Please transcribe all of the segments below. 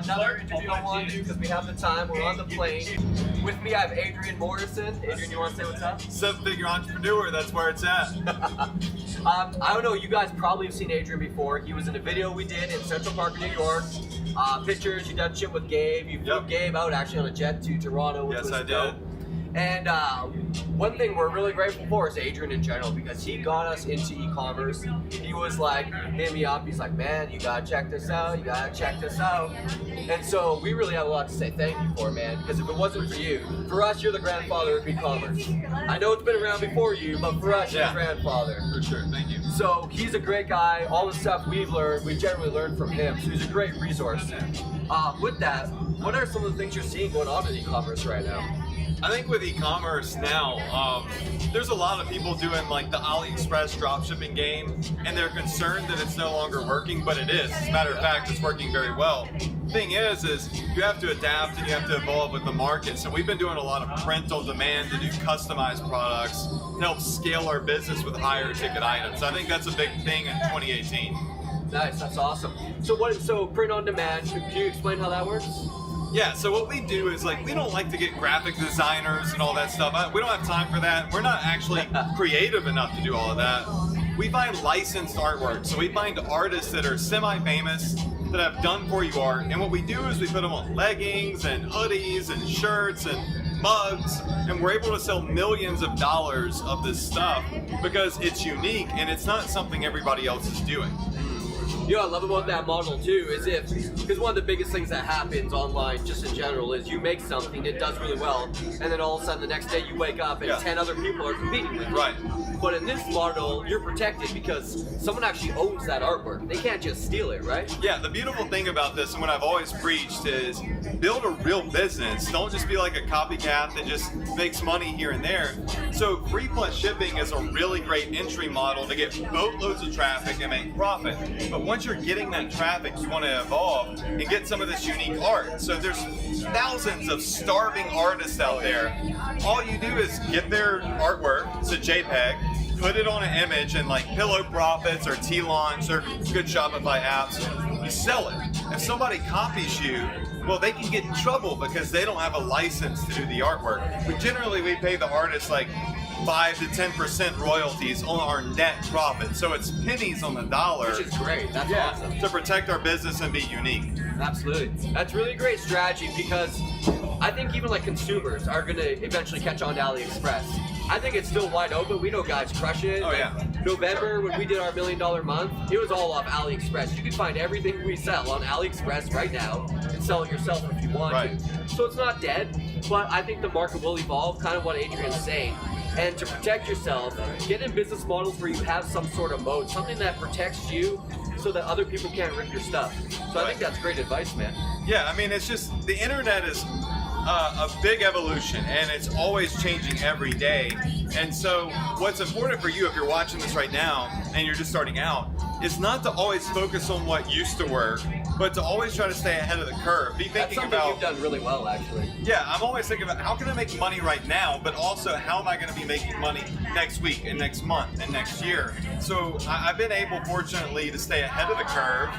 another interview I want to do because we have the time. We're on the plane. With me, I have Adrian Morrison. Adrian, you want to say what's up? Seven-figure entrepreneur, that's where it's at. I don't know, you guys probably have seen Adrian before. He was in a video we did in Central Park, New York. Pictures, you done shit with Gabe. You flew Gabe out actually on a jet to Toronto. Which was dope. And one thing we're really grateful for is Adrian in general, because he got us into e-commerce. He was like, hit me up, he's like, man, you gotta check this out, you gotta check this out. And so we really have a lot to say thank you for, man, because if it wasn't for you, for us, you're the grandfather of e-commerce. I know it's been around before you, but for us, you're the grandfather. For sure, thank you. So he's a great guy. All the stuff we've learned, we've generally learned from him, so he's a great resource. With that, what are some of the things you're seeing going on in e-commerce right now? I think with e-commerce now, there's a lot of people doing like the AliExpress dropshipping game, and they're concerned that it's no longer working, but it is. As a matter of fact, it's working very well. Thing is you have to adapt and you have to evolve with the market. So we've been doing a lot of print on demand to do customized products to help scale our business with higher ticket items. I think that's a big thing in 2018. Nice, that's awesome. So print on demand, can you explain how that works? Yeah, so what we do is we don't like to get graphic designers and all that stuff. We don't have time for that. We're not actually creative enough to do all of that. We find licensed artwork. So we find artists that are semi-famous that have done for you art. And what we do is we put them on leggings and hoodies and shirts and mugs, and we're able to sell millions of dollars of this stuff because it's unique and it's not something everybody else is doing. You know what I love about that model too is because one of the biggest things that happens online just in general is you make something that does really well, and then all of a sudden the next day you wake up and 10 other people are competing with you. Right. But in this model, you're protected because someone actually owns that artwork. They can't just steal it, right? Yeah, the beautiful thing about this, and what I've always preached, is build a real business. Don't just be like a copycat that just makes money here and there. So free plus shipping is a really great entry model to get boatloads of traffic and make profit. But once you're getting that traffic, you want to evolve and get some of this unique art. So there's thousands of starving artists out there. All you do is get their artwork, it's a JPEG, put it on an image in Pillow Profits or T-Launch or good Shopify apps. You sell it. If somebody copies you, well, they can get in trouble because they don't have a license to do the artwork. But generally, we pay the artists 5 to 10% royalties on our net profit. So it's pennies on the dollar. Which is great. That's awesome. To protect our business and be unique. Absolutely. That's really a great strategy because I think even consumers are going to eventually catch on to AliExpress. I think it's still wide open. We know guys crushing it. Oh, yeah. November, when we did our $1 Million Month, it was all off AliExpress. You can find everything we sell on AliExpress right now and sell it yourself if you want to. So it's not dead, but I think the market will evolve, kind of what Adrian's saying. And to protect yourself, get in business models where you have some sort of moat, something that protects you so that other people can't rip your stuff. So I think that's great advice, man. Yeah, I mean, it's just, the internet is a big evolution, and it's always changing every day. And so what's important for you, if you're watching this right now and you're just starting out, is not to always focus on what used to work, but to always try to stay ahead of the curve. Be thinking about, you've done really well, actually. Yeah, I'm always thinking about how can I make money right now, but also how am I going to be making money next week and next month and next year. So I've been able, fortunately, to stay ahead of the curve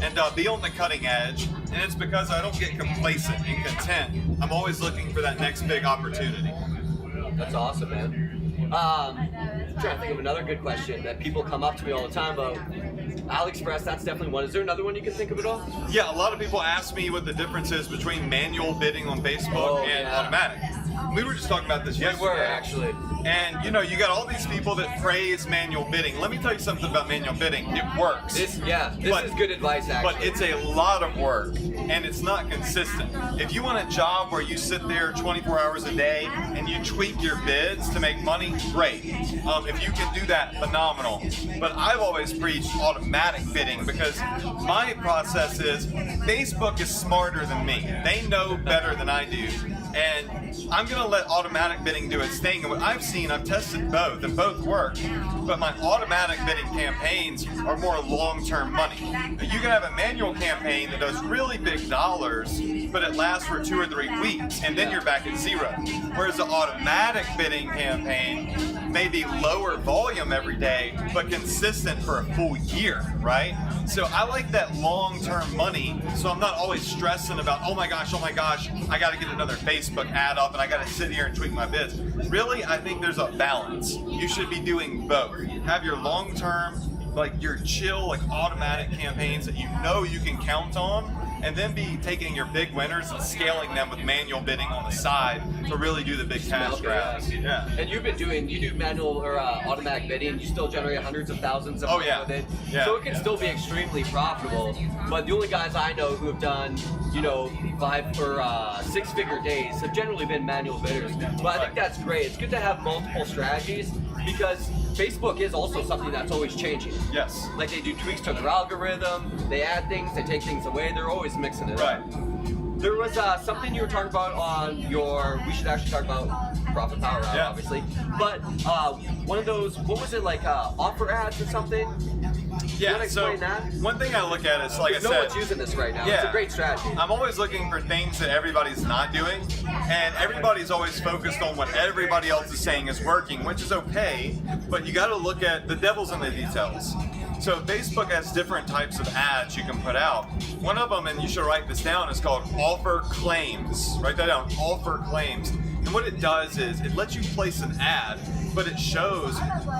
and be on the cutting edge, and it's because I don't get complacent and content. I'm always looking for that next big opportunity. That's awesome, man. I'm trying to think of another good question that people come up to me all the time about. AliExpress, that's definitely one. Is there another one you can think of at all? Yeah, a lot of people ask me what the difference is between manual bidding on Facebook and automatic. We were just talking about this yesterday. We were, actually. And, you got all these people that praise manual bidding. Let me tell you something about manual bidding. It works. This is good advice, actually. But it's a lot of work, and it's not consistent. If you want a job where you sit there 24 hours a day and you tweak your bids to make money, great. If you can do that, phenomenal. But I've always preached automatic bidding because my process is Facebook is smarter than me. They know better than I do. And I'm going to let automatic bidding do its thing. And what I've seen, I've tested both, and both work. But my automatic bidding campaigns are more long-term money. You can have a manual campaign that does really big dollars, but it lasts for 2 or 3 weeks, and then you're back at zero. Whereas the automatic bidding campaign, maybe lower volume every day, but consistent for a full year, right? So I like that long-term money, so I'm not always stressing about, oh my gosh, I gotta get another Facebook ad up and I gotta sit here and tweak my biz. Really, I think there's a balance. You should be doing both. Have your long-term, like your chill, like automatic campaigns that you know you can count on, and then be taking your big winners and scaling them with manual bidding on the side to really do the big cash grabs. Yeah. And you do manual or automatic bidding, you still generate hundreds of thousands of money with it. Yeah. So it can still be extremely profitable. But the only guys I know who have done, 5 or 6-figure days have generally been manual bidders. But I think that's great. It's good to have multiple strategies because Facebook is also something that's always changing. Yes. Like they do tweaks to their algorithm, they add things, they take things away, they're always mixing it up. There was something you were talking about on we should actually talk about Profit Power Hour, obviously. But one of those, what was it, like offer ads or something? Yeah, so one thing I look at is, like I said, no one's using this right now. It's a great strategy. I'm always looking for things that everybody's not doing, and everybody's always focused on what everybody else is saying is working, which is okay, but you got to look at the devil's in the details. So Facebook has different types of ads you can put out. One of them, and you should write this down, is called offer claims. Write that down, offer claims. And what it does is it lets you place an ad, but it shows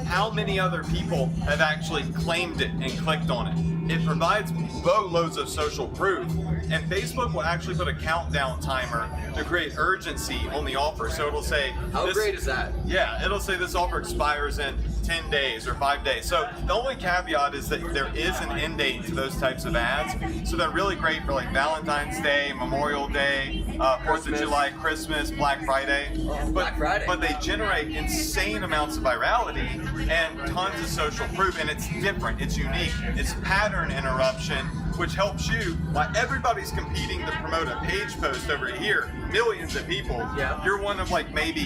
how many other people have actually claimed it and clicked on it. It provides boatloads of social proof, and Facebook will actually put a countdown timer to create urgency on the offer. So it'll say, how great is that? Yeah, it'll say this offer expires in 10 days or 5 days. So the only caveat is that there is an end date to those types of ads. So they're really great for like Valentine's Day, Memorial Day, 4th of July, Christmas, Black Friday. Black Friday. But they generate insane amounts of virality and tons of social proof, and it's different, it's unique, it's pattern interruption, which helps you. While everybody's competing to promote a page post over here, millions of people, you're one of like maybe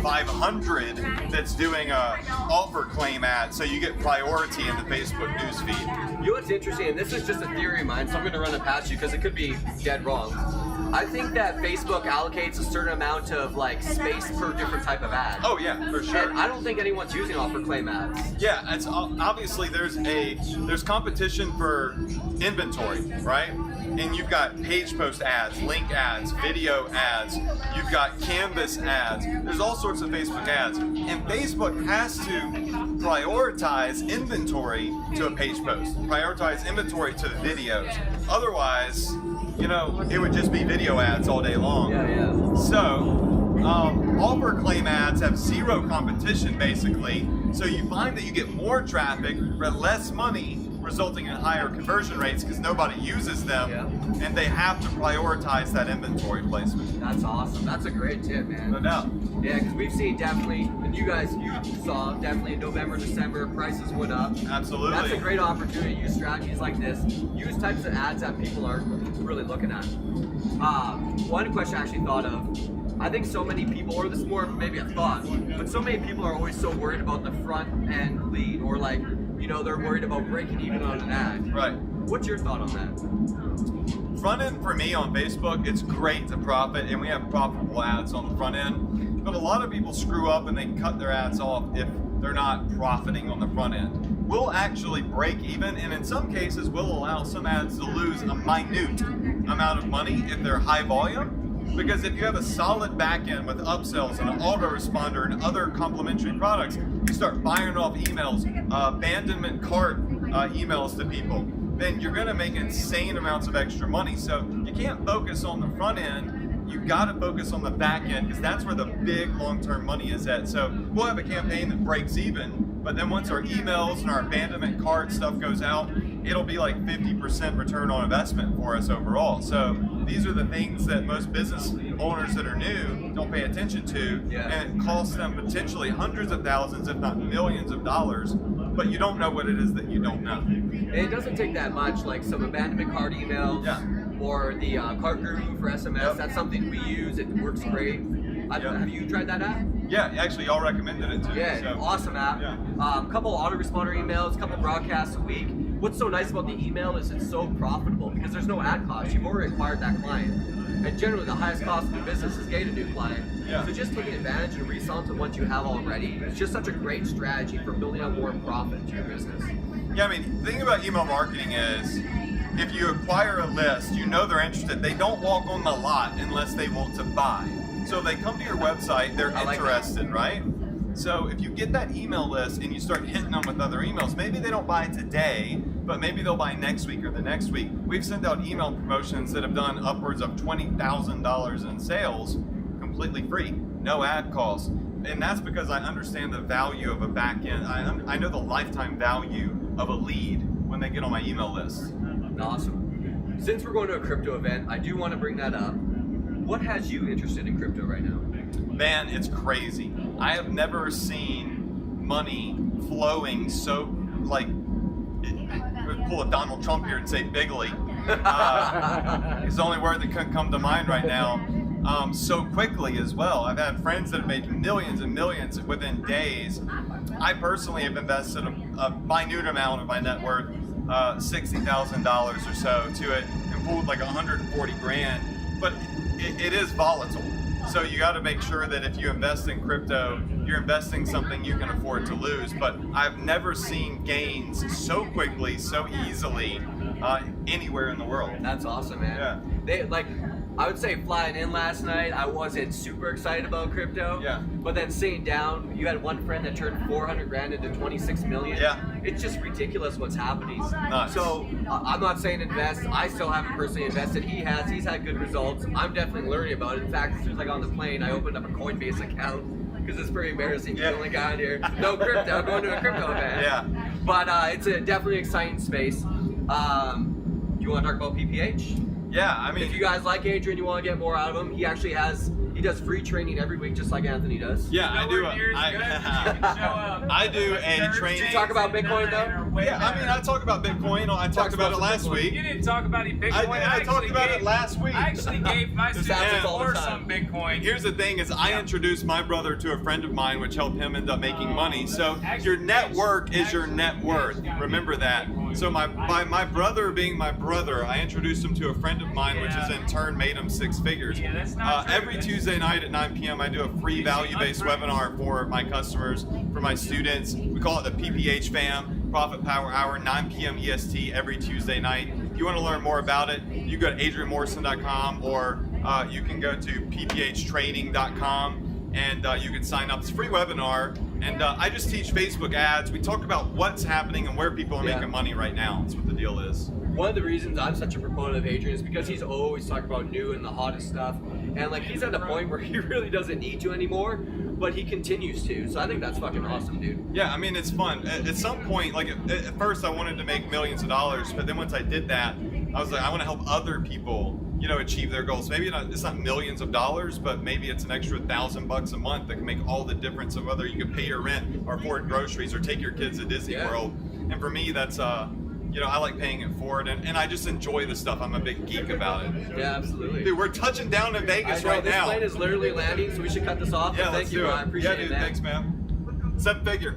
500 that's doing a offer claim ad, so you get priority in the Facebook newsfeed. You know what's interesting, and this is just a theory of mine, so I'm going to run it past you because it could be dead wrong. I think that Facebook allocates a certain amount of like space per different type of ad. Oh yeah, for sure. And I don't think anyone's using offer claim ads. Yeah, it's obviously there's competition for inventory, right? And you've got page post ads, link ads, video ads, you've got canvas ads, there's all sorts of Facebook ads. And Facebook has to prioritize inventory to a page post, prioritize inventory to the videos. Otherwise, it would just be video ads all day long. So, offer claim ads have zero competition basically, so you find that you get more traffic for less money, resulting in higher conversion rates because nobody uses them, and they have to prioritize that inventory placement. That's awesome. That's a great tip, man. No doubt. Yeah, because we've seen definitely, and you saw definitely in November, December, prices went up. Absolutely. That's a great opportunity to use strategies like this. Use types of ads that people aren't really looking at. One question I actually thought of, I think so many people, or this is more maybe a thought, but so many people are always so worried about the front end lead, or like, they're worried about breaking even on an ad. Right. What's your thought on that? Front end for me on Facebook, it's great to profit, and we have profitable ads on the front end. But a lot of people screw up and they cut their ads off if they're not profiting on the front end. We'll actually break even, and in some cases, we'll allow some ads to lose a minute amount of money if they're high volume. Because if you have a solid back end with upsells and an autoresponder and other complementary products, you start firing off emails, abandonment cart emails to people, then you're going to make insane amounts of extra money. So you can't focus on the front end. You've got to focus on the back end because that's where the big long-term money is at. So we'll have a campaign that breaks even, but then once our emails and our abandonment cart stuff goes out, it'll be like 50% return on investment for us overall. So these are the things that most business owners that are new don't pay attention to, and it costs them potentially hundreds of thousands, if not millions of dollars, but you don't know what it is that you don't know. And it doesn't take that much, like some abandonment cart emails, or the cart guru for SMS. That's something we use. It works great. Have you tried that app? Yeah, actually, y'all recommended it too. Yeah, awesome app. A couple autoresponder emails, a couple broadcasts a week. what's so nice about the email is it's so profitable because there's no ad cost. You've already acquired that client. And generally the highest cost of the business is getting a new client. Yeah. So just taking advantage and reselling to the ones you have already, it's just such a great strategy for building out more profit to your business. Yeah, I mean, the thing about email marketing is if you acquire a list, you know they're interested. They don't walk on the lot unless they want to buy. So if they come to your website, they're interested, right? So if you get that email list and you start hitting them with other emails, maybe they don't buy today, but maybe they'll buy next week or the next week. We've sent out email promotions that have done upwards of $20,000 in sales completely free, no ad costs. And that's because I understand the value of a back end. I know the lifetime value of a lead when they get on my email list. Awesome. Since we're going to a crypto event, I do want to bring that up. What has you interested in crypto right now? Man, it's crazy. I have never seen money flowing so, like, pull a Donald Trump here and say bigly. It's the only word that couldn't come to mind right now. So quickly as well. I've had friends that have made millions and millions within days. I personally have invested a minute amount of my net worth, $60,000 or so to it, and pulled like 140 grand. But it is volatile. So you got to make sure that if you invest in crypto, you're investing something you can afford to lose. But I've never seen gains so quickly, so easily, anywhere in the world. That's awesome, man. Yeah. I would say flying in last night, I wasn't super excited about crypto. Yeah. But then sitting down, you had one friend that turned 400 grand into 26 million. Yeah. It's just ridiculous what's happening. Nice. So I'm not saying invest. I still haven't personally invested. He's had good results. I'm definitely learning about it. In fact, as soon as I got on the plane, I opened up a Coinbase account because it's pretty embarrassing. You're the only guy out here. No crypto, going to a crypto event. Yeah. But it's a definitely exciting space. You want to talk about PPH? Yeah, I mean, if you guys like Adrian, you want to get more out of him, he does free training every week, just like Anthony does. Yeah, I do. I do a training. Did you talk about Bitcoin though? Yeah, I mean, I talk about Bitcoin. I talked about it last week. You didn't talk about Bitcoin. I talked about it last week. I actually gave my students all the some Bitcoin. Here's the thing: is I introduced my brother to a friend of mine, which helped him end up making money. So your network is your net worth. Remember that. So by my brother being my brother, I introduced him to a friend of mine, which has in turn made him six figures. Every Tuesday night at 9 p.m. I do a free value-based webinar for my customers, for my students. We call it the PPH Fam, Profit Power Hour, 9 p.m. EST every Tuesday night. If you want to learn more about it, you go to adrianmorrison.com or you can go to pphtraining.com and you can sign up. It's a free webinar. And I just teach Facebook ads. We talk about what's happening and where people are making money right now. That's what the deal is. One of the reasons I'm such a proponent of Adrian is because he's always talking about new and the hottest stuff. And he's at the point where he really doesn't need to anymore, but he continues to. So I think that's fucking awesome, dude. Yeah, I mean, it's fun. At some point, at first I wanted to make millions of dollars, but then once I did that, I was like, I want to help other people, achieve their goals. Maybe it's not millions of dollars, but maybe it's an extra $1,000 a month that can make all the difference of whether you can pay your rent or afford groceries or take your kids to Disney World. And for me, that's I like paying it forward, and I just enjoy the stuff. I'm a big geek about it. Yeah, absolutely. Dude, we're touching down in Vegas right this now. This plane is literally landing, so we should cut this off. Yeah, Thank you, do it. I appreciate it, dude, man. thanks, man. 7 figure.